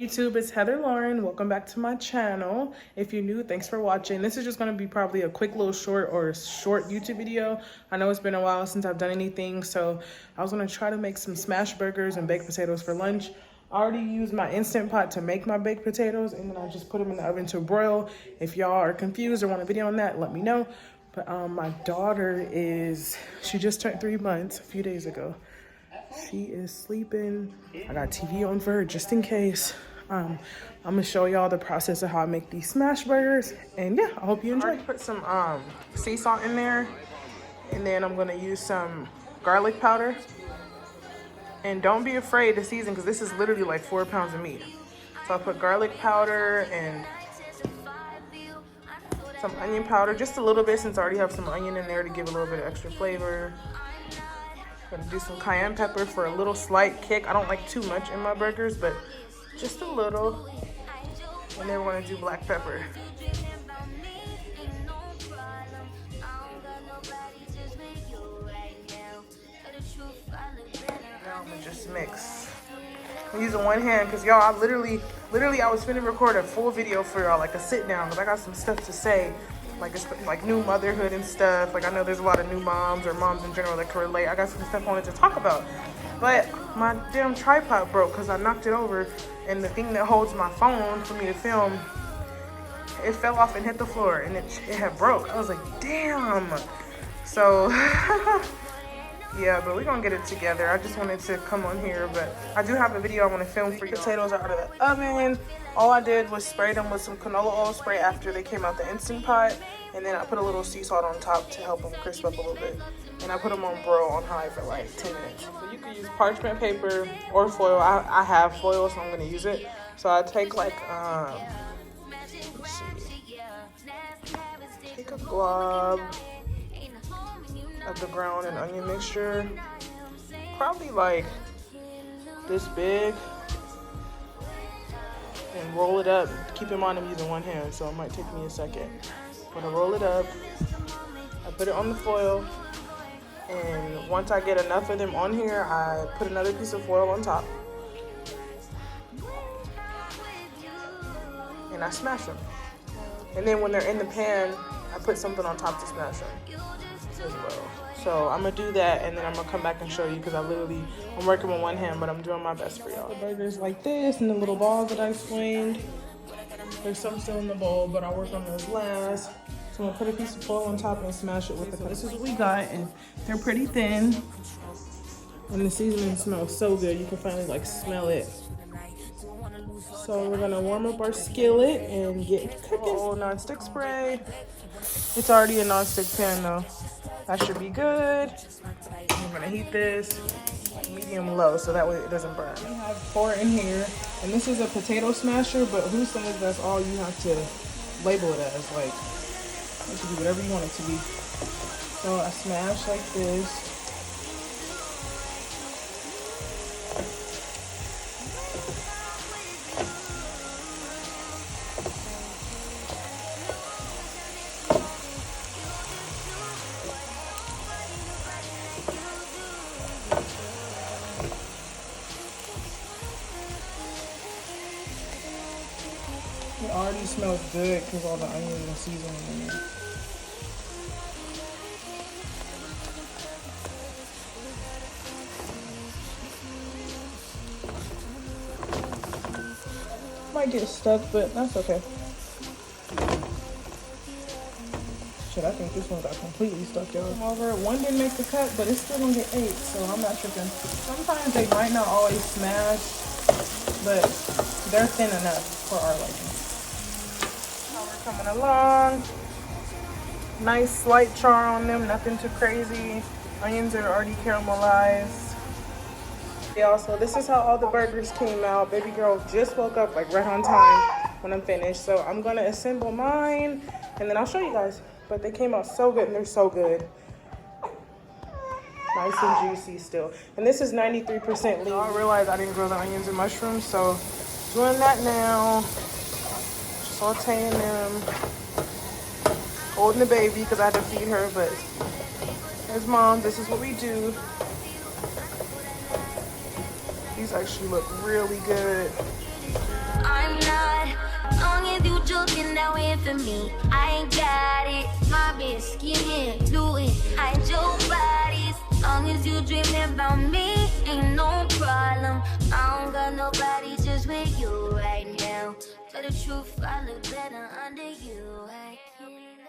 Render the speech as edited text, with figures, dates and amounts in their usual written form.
YouTube, it's Heather Lauren. Welcome back to my channel. If you're new, thanks for watching. This is just going to be probably a quick little short YouTube video. I know it's been a while since I've done anything, so I was going to try to make some smash burgers and baked potatoes for lunch. I already used my Instant Pot to make my baked potatoes, and then I just put them in the oven to broil. If y'all are confused or want a video on that, let me know. But my daughter she just turned 3 months a few days ago. She is sleeping. I got TV on for her just in case. I'm gonna show y'all the process of how I make these smash burgers, and yeah, I hope you enjoy. I already put some sea salt in there, and then I'm gonna use some garlic powder. And don't be afraid to season, because this is literally like 4 pounds of meat. So I put garlic powder and some onion powder, just a little bit, since I already have some onion in there to give a little bit of extra flavor. I'm gonna do some cayenne pepper for a little slight kick. I don't like too much in my burgers, but just a little. And then we're gonna do black pepper. Now I'm gonna just mix. I'm using one hand because y'all, I literally I was finna record a full video for y'all, like a sit down, because I got some stuff to say. Like new motherhood and stuff. Like, I know there's a lot of new moms or moms in general that can relate. I got some stuff I wanted to talk about, but my damn tripod broke because I knocked it over, and the thing that holds my phone for me to film, it fell off and hit the floor, and it had broke. I was like, damn. So yeah, but we're gonna get it together. I just wanted to come on here, but I do have a video I want to film for you. Potatoes are out of the oven. All I did was spray them with some canola oil spray after they came out the Instant Pot, and then I put a little sea salt on top to help them crisp up a little bit. And I put them on broil on high for like 10 minutes. So you can use parchment paper or foil. I have foil, so I'm gonna use it. So I take like let's see, take a glob of the ground and onion mixture, probably like this big, and roll it up. Keep in mind I'm using one hand, so it might take me a second. But I roll it up, I put it on the foil, and once I get enough of them on here, I put another piece of foil on top, and I smash them. And then when they're in the pan, I put something on top to smash them as well. So I'm gonna do that, and then I'm gonna come back and show you, because I'm working with one hand, but I'm doing my best for y'all. The burgers like this, and the little balls that I explained. There's some still in the bowl, but I'll work on those last. So I'm gonna put a piece of foil on top and smash it with the. So this is what we got, and they're pretty thin. And the seasoning smells so good. You can finally like smell it. So we're gonna warm up our skillet and get cooking. Oh, non-stick spray. It's already a non-stick pan though. That should be good. I'm gonna heat this medium low so that way it doesn't burn. We have 4 in here, and this is a potato smasher, but who says that's all you have to label it as? Like, you can do whatever you want it to be. So I smash like this. It already smells good because all the onion and seasoning in there. Might get stuck, but that's okay. Shit, I think this one got completely stuck, y'all. Over, one didn't make the cut, but it's still gonna get 8, so I'm not tripping. Sometimes they might not always smash, but they're thin enough for our liking. Coming along, nice slight char on them, nothing too crazy. Onions are already caramelized. Yeah, so this is how all the burgers came out. Baby girl just woke up like right on time when I'm finished, so I'm gonna assemble mine and then I'll show you guys. But they came out so good, and they're so good, nice and juicy still. And this is 93% lean. I realized I didn't grill the onions and mushrooms, so doing that now. Sauteing them, holding the baby because I had to feed her, but as mom, this is what we do. These actually look really good. me. I ain't got it. My bitch skinny, do it. I ain't your bodies. Long as you dreaming about me, ain't no problem. I don't got nobody just with you right now. Tell the truth, I look better under you. I can't